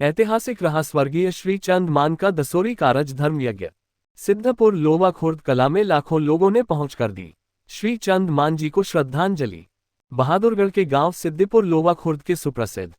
ऐतिहासिक रहा स्वर्गीय श्री चंद मान का दसोरी कारज धर्म यज्ञ। सिद्धपुर लोवा खुर्द कला में लाखों लोगों ने पहुंचकर दी श्री चंद मान जी को श्रद्धांजलि। बहादुरगढ़ के गांव सिद्धिपुर लोवा खुर्द के सुप्रसिद्ध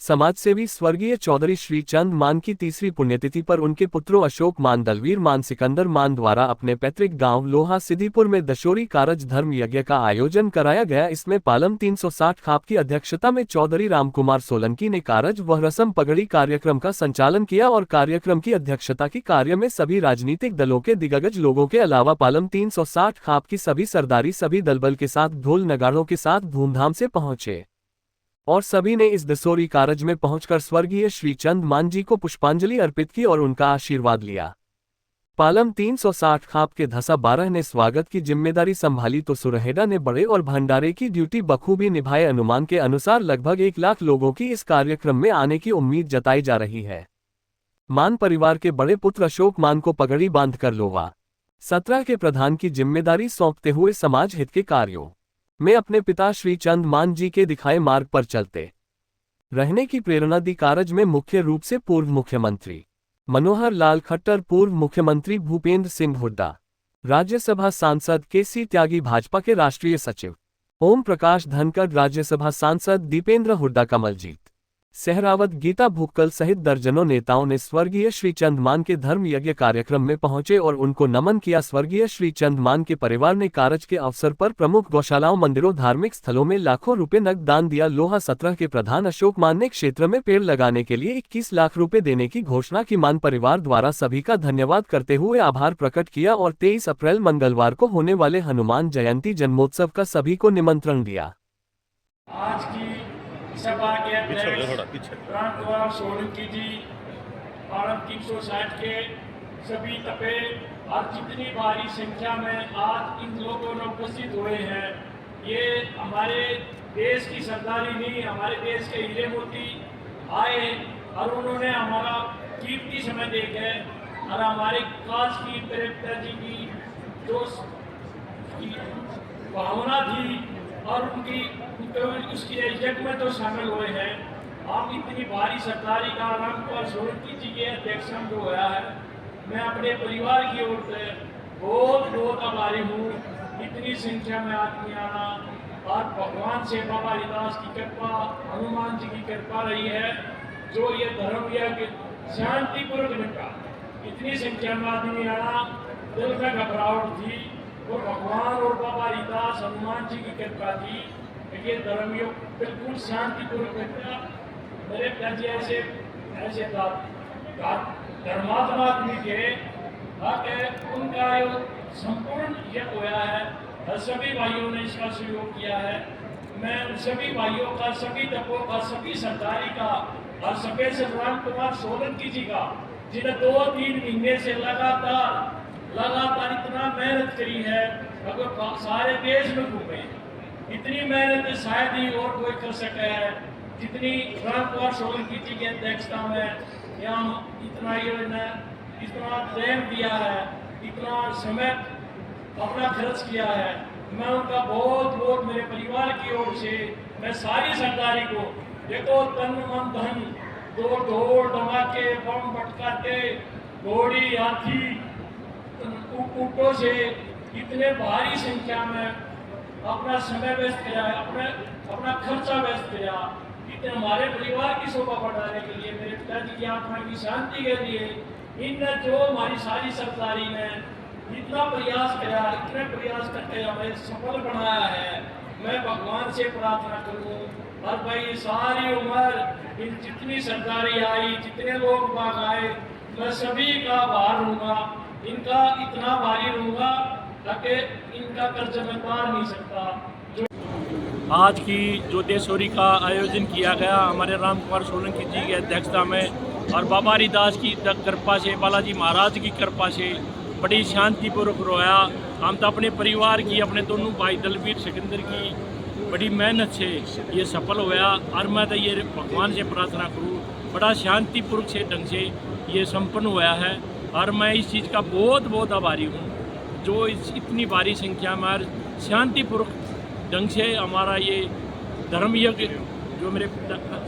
समाजसेवी स्वर्गीय चौधरी श्री चंद मान की तीसरी पुण्यतिथि पर उनके पुत्रों अशोक मान, दलवीर मान, सिकंदर मान द्वारा अपने पैतृक गांव लोहा सिद्धिपुर में दशोरी कारज धर्म यज्ञ का आयोजन कराया गया। इसमें पालम 360 खाप की अध्यक्षता में चौधरी रामकुमार सोलंकी ने कारज व रसम पगड़ी कार्यक्रम का संचालन किया और कार्यक्रम की अध्यक्षता की कार्य में सभी राजनीतिक दलों के दिग्गज लोगों के अलावा पालम 360 खाप की सभी सरदारी सभी दलबल के साथ ढोल नगाड़ों के साथ धूमधाम से पहुंचे और सभी ने इस दसोरी कारज में पहुंचकर स्वर्गीय श्री चंद मान जी को पुष्पांजलि अर्पित की और उनका आशीर्वाद लिया। पालम 360 खाप के धसा 12 ने स्वागत की जिम्मेदारी संभाली तो सुरहेड़ा ने बड़े और भंडारे की ड्यूटी बखूबी निभाए। अनुमान के अनुसार लगभग 1 लाख लोगों की इस कार्यक्रम में आने की उम्मीद जताई जा रही है। मान परिवार के बड़े पुत्र अशोक मान को पगड़ी बांधकर लोवा 17 के प्रधान की जिम्मेदारी सौंपते हुए समाज हित के कार्यों में अपने पिता श्री चंद मान जी के दिखाए मार्ग पर चलते रहने की प्रेरणा दी। कारज में मुख्य रूप से पूर्व मुख्यमंत्री मनोहर लाल खट्टर, पूर्व मुख्यमंत्री भूपेंद्र सिंह हुड्डा, राज्यसभा सांसद केसी त्यागी, भाजपा के राष्ट्रीय सचिव ओम प्रकाश धनखड़, राज्यसभा सांसद दीपेंद्र हुड्डा, कमलजीत सहरावत, गीता भुक्कल सहित दर्जनों नेताओं ने स्वर्गीय श्री चंद मान के धर्म यज्ञ कार्यक्रम में पहुंचे और उनको नमन किया। स्वर्गीय श्री चंद मान के परिवार ने कारज के अवसर पर प्रमुख गौशालाओं, मंदिरों, धार्मिक स्थलों में लाखों रुपए नकद दान दिया। लोहा 17 के प्रधान अशोक मान ने क्षेत्र में पेड़ लगाने के लिए 21 लाख रुपए देने की घोषणा की। मान परिवार द्वारा सभी का धन्यवाद करते हुए आभार प्रकट किया और 23 अप्रैल मंगलवार को होने वाले हनुमान जयंती जन्मोत्सव का सभी को निमंत्रण दिया। आज की सभा के अध्यक्ष रामकुमार सोलंकी जी, पालम 360 के सभी तपे और जितनी भारी संख्या में आज इन लोगों ने उपस्थित हुए हैं, ये हमारे देश की सरदारी नहीं, हमारे देश के हीरे मोती आए और उन्होंने हमारा कीमती समय देके और हमारे काश की पिता जी की जो भावना थी और उनकी उसकी यज्ञ में तो शामिल हुए हैं। आप इतनी भारी सरदारी का रामकुमार सोलंकी जी के अध्यक्षता जो होया है, मैं अपने परिवार की ओर से बहुत बहुत आभारी हूँ। इतनी संख्या में आदमी आना और भगवान से बाबा हरिदास की कृपा, हनुमान जी की कृपा रही है जो ये धर्म यज्ञ शांतिपूर्वक निपटा। इतनी संख्या में आदमी आना, दिल में घबराहट थी, वो भगवान और बाबा हरिदास हनुमान जी की कृपा थी। ये धर्मयोग बिल्कुल शांतिपूर्वक निपटा। मेरे पिताजी ऐसे धर्मात्मा आदमी थे ताकि उनका जो संपूर्ण यज्ञ होया है और सभी भाइयों ने इसका सहयोग किया है। मैं उन सभी भाइयों का, सभी तपों का, सभी सरदारी का और सफेद रामकुमार सोलंकी जी का, जिन्हें 2-3 महीने से लगातार इतना मेहनत करी है, अगर सारे देश में घूमे इतनी मेहनत शायद ही और कोई कर सके है जितनी रामकुमार सोलंकी जी की अध्यक्षता में यहाँ इतना प्रेम दिया है, इतना समय अपना खर्च किया है। मैं उनका बहुत बहुत मेरे परिवार की ओर से मैं सारी सरदारी को देखो, तन मन धन, 2 ढोल धमाके, बम पटकाते, घोड़ी, हाथी, ऊँटों से इतने भारी संख्या में अपना समय व्यस्त किया है, अपना खर्चा व्यस्त किया, इतने हमारे परिवार की शोभा बढ़ाने के लिए, मेरे पिताजी की आत्मा की शांति के लिए इनने जो हमारी सारी सरदारी में इतना प्रयास किया, इतने प्रयास करके हमें सफल बनाया है। मैं भगवान से प्रार्थना करूँ और भाई सारी उम्र इन जितनी सरदारी आई, जितने लोग बाग आए, मैं सभी का आभार रहूँगा, इनका इतना भारी रहूँगा ताकि इनका कर्ज मैं उतार नहीं सकता। आज की जो दशोरी का आयोजन किया गया हमारे रामकुमार सोलंकी जी की अध्यक्षता में और बाबा हरिदास की कृपा से, बालाजी महाराज की कृपा से बड़ी शांतिपूर्वक रोया। हम तो अपने परिवार की, अपने दोनों भाई दलवीर सिकंदर की बड़ी मेहनत से ये सफल होया और मैं तो ये भगवान से प्रार्थना करूँ बड़ा शांतिपूर्वक से ढंग से ये संपन्न हुआ है और मैं इस चीज़ का बहुत बहुत आभारी हूँ जो इतनी भारी संख्या में शांतिपूर्वक ढंग से हमारा ये धर्म यज्ञ जो मेरे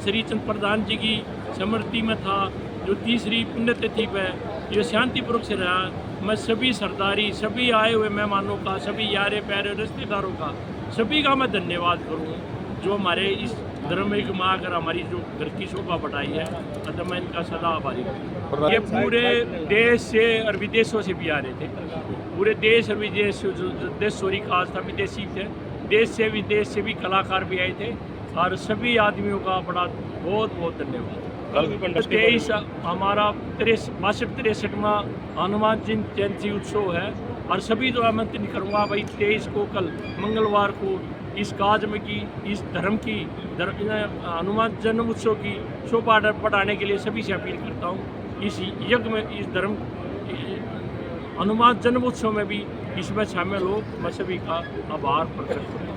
श्री चंद प्रधान जी की स्मृति में था, जो तीसरी पुण्यतिथि पर ये शांतिपूर्वक से रहा। मैं सभी सरदारी, सभी आए हुए मेहमानों का, सभी यारे प्यारे रिश्तेदारों का, सभी का मैं धन्यवाद करूँ जो हमारे इस धर्म में आकर हमारी जो घर की शोभा बढ़ाई है। अतः मैं इनका सदा आभारी हूँ। ये पूरे देश से और विदेशों से भी आ रहे थे, पूरे देश और विदेश से जो देशोरी का आज था, विदेशी थे, देश से विदेश से भी कलाकार भी आए थे और सभी आदमियों का बड़ा बहुत बहुत धन्यवाद। 23 हमारा 63वां हनुमान जयंती उत्सव है और सभी को आमंत्रित करूँगा भाई 23 को कल मंगलवार को इस काज में की, इस धर्म की हनुमान जन्म उत्सव की शोभा बढ़ाने के लिए सभी से अपील करता हूँ। इस यज्ञ में, इस धर्म हनुमान जन्म उत्सव में भी इसमें शामिल हो, मैं सभी का आभार प्रकट करता हूँ।